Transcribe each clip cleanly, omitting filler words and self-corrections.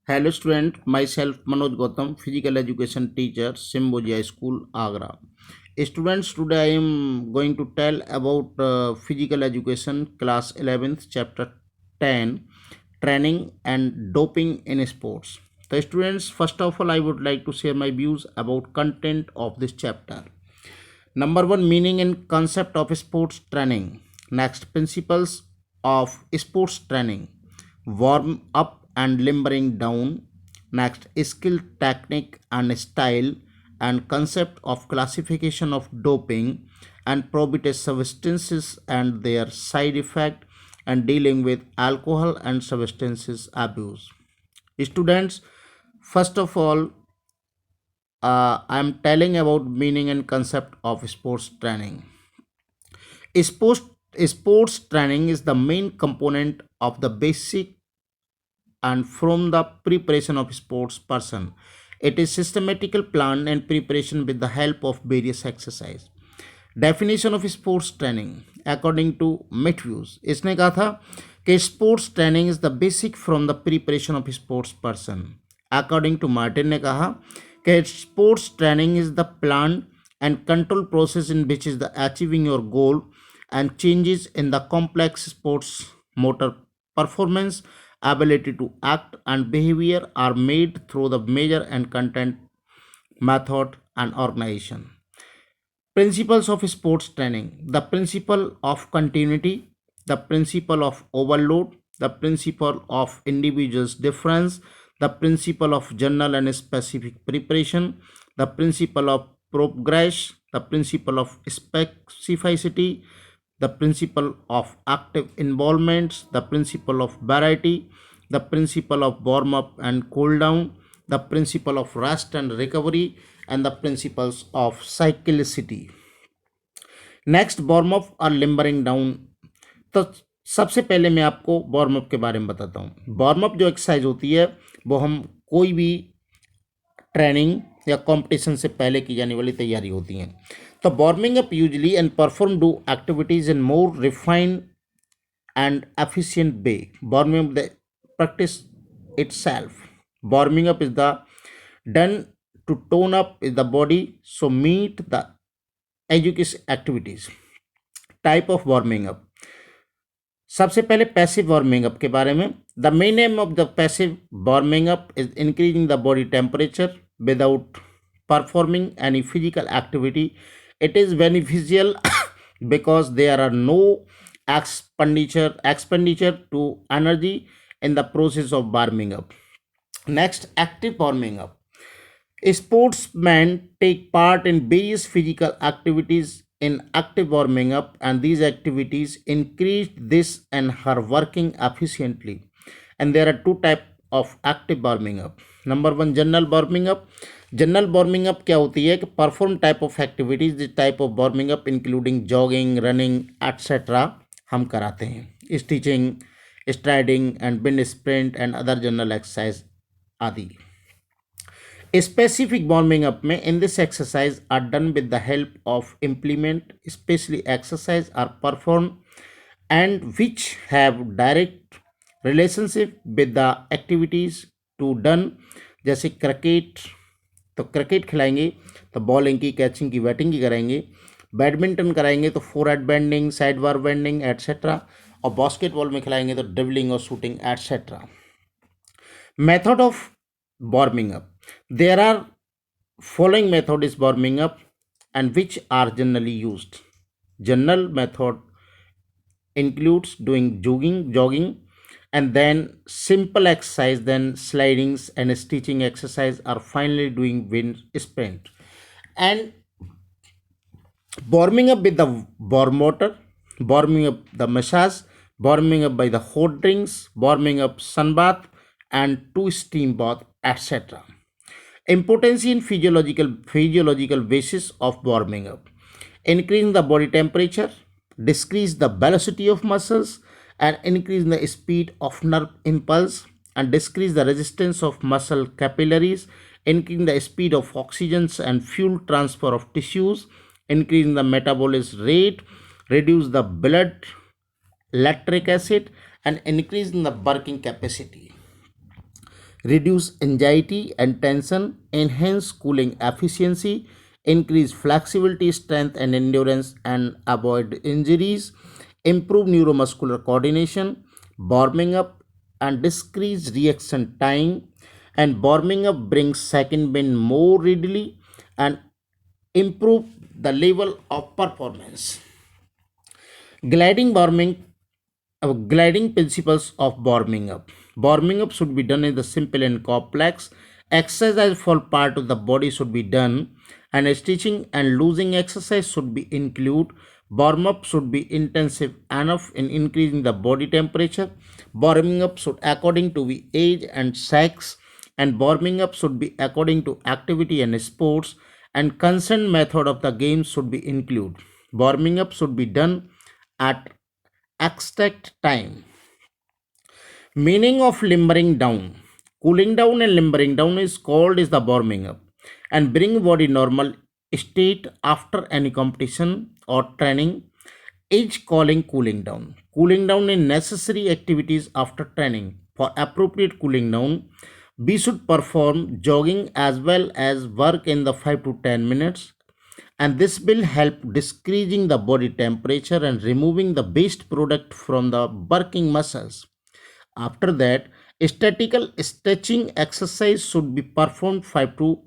Hello student, myself Manoj Gautam, physical education teacher, Symbiosis School, Agra. Students, today I am going to tell about physical education class 11th chapter 10, training and doping in sports. The students, first of all I would like to share my views about content of this chapter. Number 1, meaning and concept of sports training. Next, principles of sports training. Warm up and limbering down. Next, skill, technique and style and concept of classification of doping and prohibited substances and their side effect and dealing with alcohol and substances abuse. Students, first of all, I'm telling about meaning and concept of sports training. Sports sports training is the main component of the basic and from the preparation of sports person. It is systematical plan and preparation with the help of various exercise. Definition of sports training according to Matthews, इसने कहा था कि sports training is the basic from the preparation of sports person. According to Martin ने कहा कि sports training is the plan and control process in which is the achieving your goal and changes in the complex sports motor performance, ability to act and behavior are made through the measure and content, method and organization. Principles of sports training: the principle of continuity, the principle of overload, the principle of individual's difference, the principle of general and specific preparation, the principle of progress, the principle of specificity, the principle of active involvements, the principle of variety, the principle of warm up and cool down, the principle of rest and recovery, and the principles of cyclicity. Next warm up और limbering down. तो सबसे पहले मैं आपको warm up के बारे में बताता हूँ. वार्म अप जो एक्सरसाइज होती है वो हम कोई भी ट्रेनिंग या कंपटीशन से पहले की जाने वाली तैयारी होती हैं. तो warming up usually and perform do activities in more refined and efficient way. Warming up the practice itself. Warming up is the done to tone up the body so meet the education activities. Type of warming up. सबसे पहले passive warming up के बारे में. The main M of the passive warming up is increasing the body temperature without performing any physical activity. It is beneficial because there are no expenditure to energy in the process of warming up. Next, active warming up. Sportsmen take part in various physical activities in active warming up, and these activities increase this and her working efficiently. And there are two types of active warming up. Number one, general warming up. General warming up क्या होती है कि perform type of activities, this type of warming up including jogging, running etcetera हम कराते हैं. Stretching, striding and wind sprint and other general exercise आदि. Specific warming up में in this exercise are done with the help of implement, specially exercise are perform and which have direct relationship with the activities to done. जैसे cricket, तो cricket खिलाएंगे तो bowling की, catching की, batting की कराएंगे. Badminton कराएंगे तो forehead bending, side bar bending etcetera. और बास्केटबॉल में खिलाएंगे तो ड्रिबलिंग और shooting etcetera. Method of warming up. There are following method is warming up and which are generally used. General method includes doing jogging and then simple exercise, then slidings and stitching exercise, are finally doing wind sprint. And warming up with the warm water, warming up the massage, warming up by the hot drinks, warming up sunbath and two steam bath, etc. Importance in physiological basis of warming up: increasing the body temperature, decrease the velocity of muscles and increase the speed of nerve impulse, and decrease the resistance of muscle capillaries, increasing the speed of oxygen and fuel transfer of tissues, increasing the metabolism rate, reduce the blood lactic acid and increasing the working capacity. reduce anxiety and tension, enhance cooling efficiency, increase flexibility, strength, and endurance, and avoid injuries, improve neuromuscular coordination, warming up and decrease reaction time, and warming up brings second wind more readily and improve the level of performance. Gliding warming, gliding principles of warming up. Warming up should be done in the simple and complex. Exercise for part of the body should be done, and stretching and losing exercise should be include. Warm up should be intensive enough in increasing the body temperature. Warming up should according to the age and sex, and warming up should be according to activity and sports, and consent method of the game should be include. Warming up should be done at exact time. Meaning of limbering down. Cooling down and limbering down is called is the warming up and bring body normal state after any competition or training is calling cooling down. Cooling down is necessary activities after training. For appropriate cooling down, we should perform jogging as well as work in the 5 to 10 minutes, and this will help decreasing the body temperature and removing the waste product from the working muscles. After that, statical stretching exercise should be performed 5 to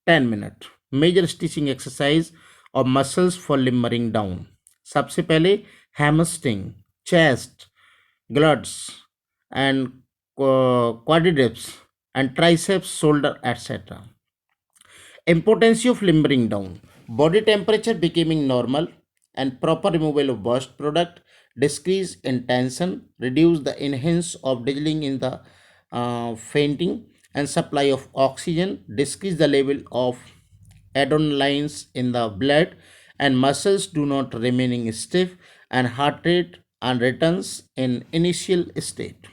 10 minutes. Major stretching exercise of muscles for limbering down. सबसे पहले hamstring, chest, glutes and quadriceps and triceps, shoulder, etc. Importance of limbering down. Body temperature becoming normal and proper removal of waste product, decrease in tension, reduce the enhance of dizzying in the fainting and supply of oxygen, decrease the level of adrenalines in the blood, and muscles do not remaining stiff, and heart rate and returns in initial state.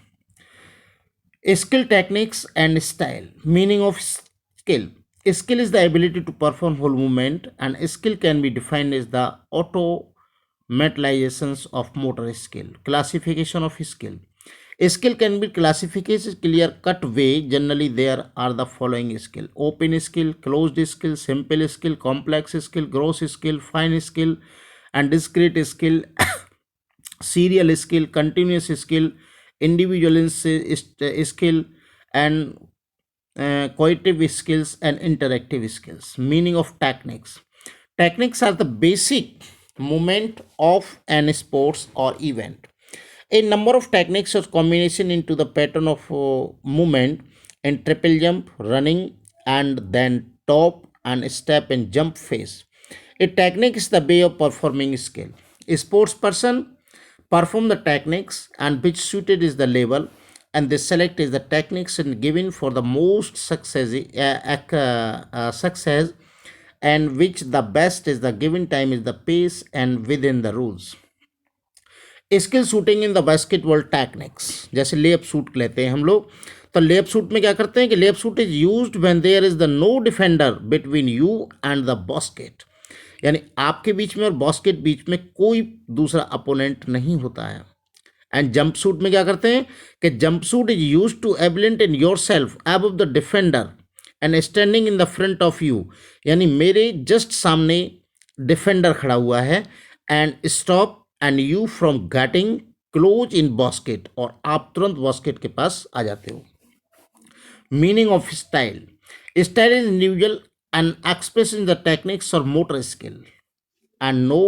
Skill, techniques and style. Meaning of skill. Skill is the ability to perform whole movement, and skill can be defined as the automatizations of motor skill. Classification of skill. Skill can be classified in clear cut way. Generally, there are the following skill: open skill, closed skill, simple skill, complex skill, gross skill, fine skill, and discrete skill, serial skill, continuous skill, individual skill, and cooperative skills and interactive skills. Meaning of techniques. Techniques are the basic movement of an sports or event. A number of techniques or combination into the pattern of movement in triple jump, running, and then top and step and jump phase. A technique is the way of performing skill. A sports person perform the techniques and which suited is the level, and they select is the techniques and given for the most success, and which the best is the given time is the pace and within the rules. Skill shooting in the basketball techniques, जैसे लेप shoot लेते हैं हम लोग, तो लेप shoot में क्या करते हैं कि layup shoot is used when there is the no defender between you and the basket, यानी आपके बीच में और बास्केट बीच में कोई दूसरा अपोनेंट नहीं होता है. एंड जंप शूट में क्या करते हैं कि jump shoot is use to एबलेंट in your self above the defender and standing in the front of you, यानी मेरे जस्ट सामने डिफेंडर खड़ा हुआ है and stop and you from getting close in basket, और आप तुरंत बास्केट के पास आ जाते हो. Meaning of style. Style is individual and express in the techniques और motor skill, and no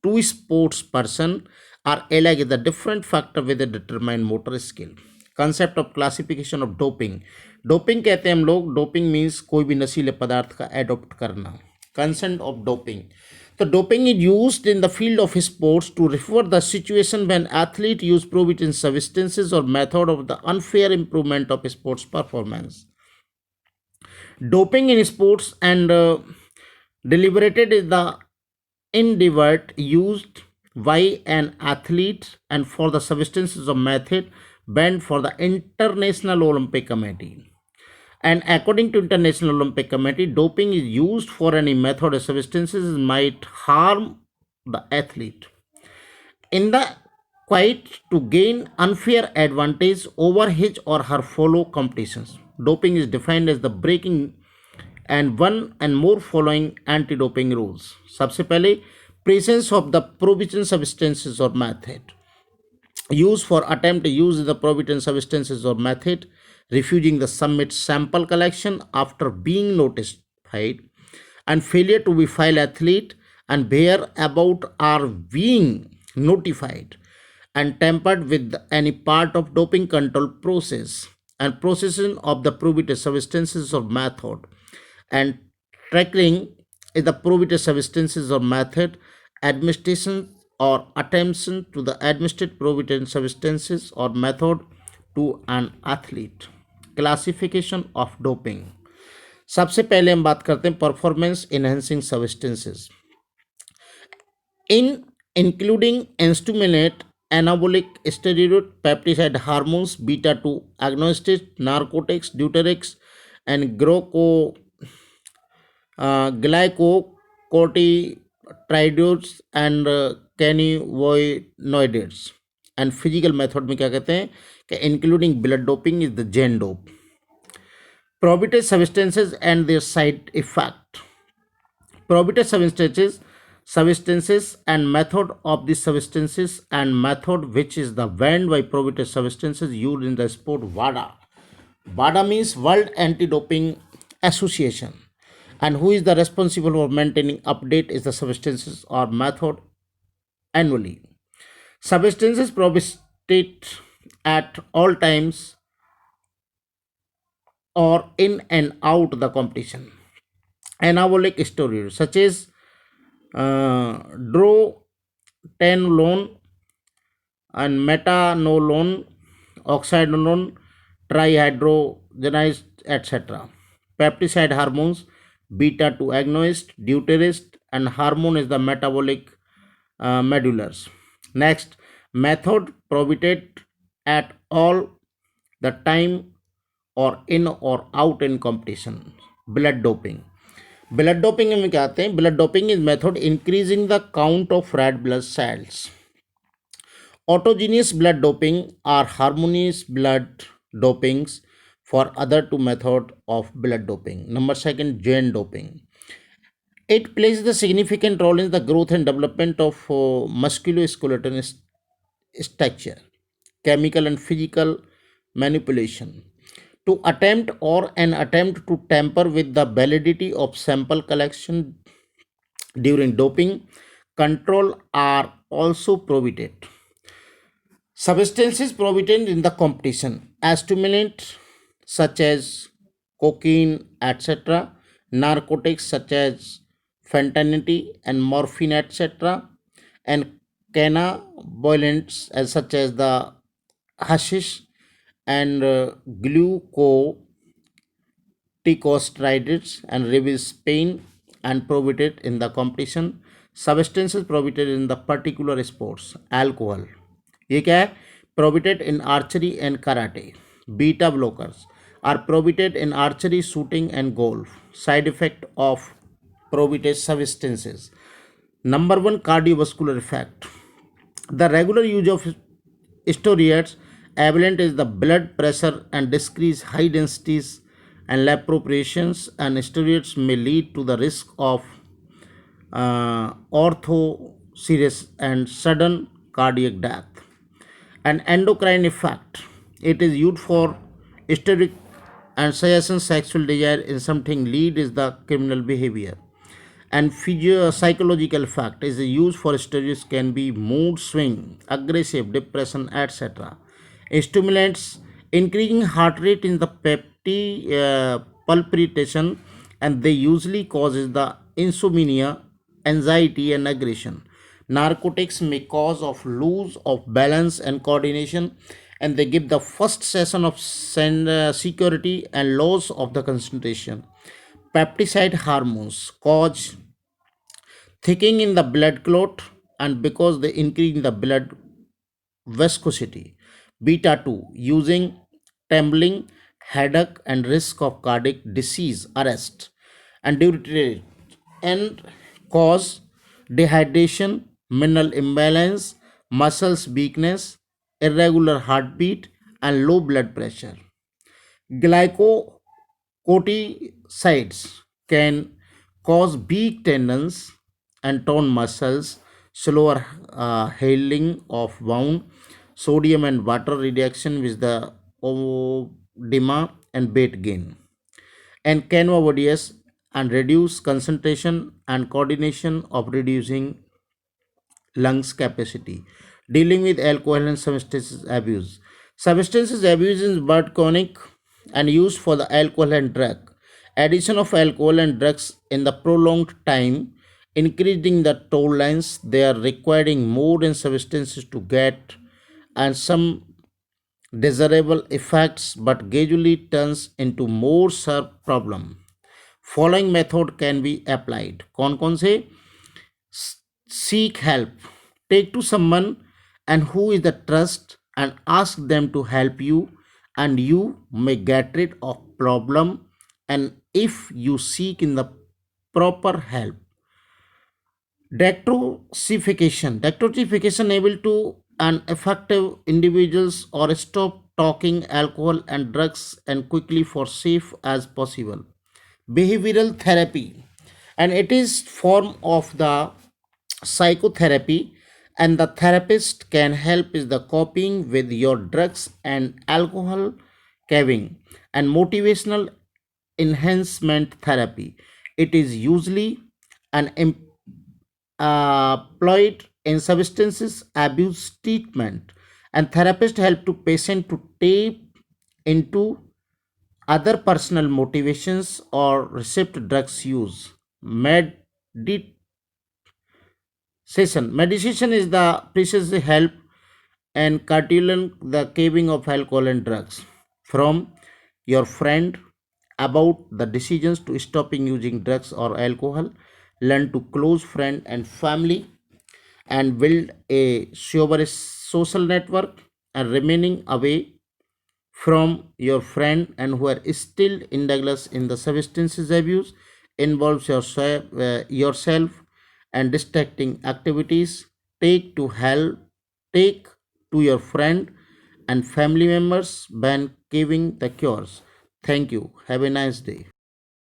two sports person are alike the different factor with a determined motor skill. Concept of classification of doping. Doping कहते हैं हम लोग, doping means कोई भी नशीले पदार्थ का adopt करना. Consent of doping. So doping is used in the field of sports to refer the situation when athlete use prohibited substances or method of the unfair improvement of sports performance. Doping in sports and deliberated is the endeavor used by an athlete and for the substances of method banned for the International Olympic Committee. And according to International Olympic Committee, doping is used for any method or substances might harm the athlete in the quite to gain unfair advantage over his or her fellow competitions. Doping is defined as the breaking and one and more following anti-doping rules. सबसे पहले presence of the prohibited substances or method. Use for attempt to use the prohibited substances or method, refusing the submit sample collection after being notified, and failure to be file athlete and bear about are being notified and tampered with any part of doping control process and processing of the prohibited substances or method and tracking is the prohibited substances or method administration or attempts to the administered prohibited substances or method to an athlete. Classification of doping. सबसे पहले हम बात करते हैं performance enhancing substances in including इंस्टूमिनेट anabolic steroid peptide hormones beta 2 agonists narcotics deuterics and glycocorticoids and cannabinoids and physical method में क्या कहते हैं कि including blood doping is the gen dope prohibited substances and their side effect prohibited substances and method of these substances and method which is the banned by prohibited substances used in the sport WADA means World Anti-Doping Association and who is the responsible for maintaining update is the substances or method annually substances prohibited at all times or in and out the competition anabolic steroids such as drotenolone and metanolone, oxydonolone, trihydrogenase, etc. Peptide hormones, beta 2 agonist, deuterist, and hormone is the metabolic medulars. Next, method prohibited at all the time or in or out in competition. Blood doping. Blood doping में क्या आते हैं blood doping is method increasing the count of red blood cells autogenous blood doping are harmonious blood dopings for other two method of blood doping number second gen doping it plays the significant role in the growth and development of musculoskeletal structure chemical and physical manipulation to attempt to tamper with the validity of sample collection during doping control are also prohibited. Substances prohibited in the competition as stimulant such as cocaine, etc., narcotics such as fentanyl and morphine, etc., and cannabinoids as such as the hashish and glucocorticoids and reduce pain and prohibited in the competition substances prohibited in the particular sports alcohol ये क्या है prohibited in archery and karate beta blockers are prohibited in archery shooting and golf side effect of prohibited substances number one cardiovascular effect the regular use of steroids Aberrant is the blood pressure and decrease high densities and lipoproteins and steroids may lead to the risk of orthoceresis and sudden cardiac death. An endocrine effect. It is used for steroid and suggestion sexual desire in something lead is the criminal behavior. And psychological effect is used for steroids can be mood swing, aggressive, depression, etc. Stimulants increasing heart rate in the palpitation and they usually causes the insomnia, anxiety and aggression. Narcotics may cause of lose of balance and coordination and they give the first session of security and loss of the concentration. Peptide hormones cause thickening in the blood clot and because they increase in the blood viscosity. Beta 2 using trembling, headache, and risk of cardiac disease arrest and deuterate and cause dehydration, mineral imbalance, muscles weakness, irregular heartbeat, and low blood pressure. Glycocorticoids can cause weak tendons and torn muscles, slower healing of wound, sodium and water reduction with the edema and weight gain, and can avoid and reduce concentration and coordination of reducing lungs capacity. Dealing with alcohol and substances abuse. Substances abuse is but chronic and used for the alcohol and drug. Addition of alcohol and drugs in the prolonged time, increasing the tolerance, they are requiring more than substances to get and some desirable effects but gradually turns into more sharp problem. Following method can be applied. कौन से seek help, take to someone and who is the trust and ask them to help you, and you may get rid of problem. And if you seek in the proper help, detoxification able to an effective individuals or stop talking alcohol and drugs and quickly for safe as possible. Behavioral therapy, and it is form of the psychotherapy, and the therapist can help is the coping with your drugs and alcohol craving. And motivational enhancement therapy, it is usually an employed in substances abuse treatment, and therapist help to patient to tap into other personal motivations or received drugs use. Meditation meditation is the precious help and curtailing the craving of alcohol and drugs from your friend about the decisions to stopping using drugs or alcohol. Learn to close friend and family and build a sober social network, and remaining away from your friend and who are still indulged in the substances abuse involves yourself and distracting activities. Take to your friend and family members when giving the cures. Thank you. Have a nice day.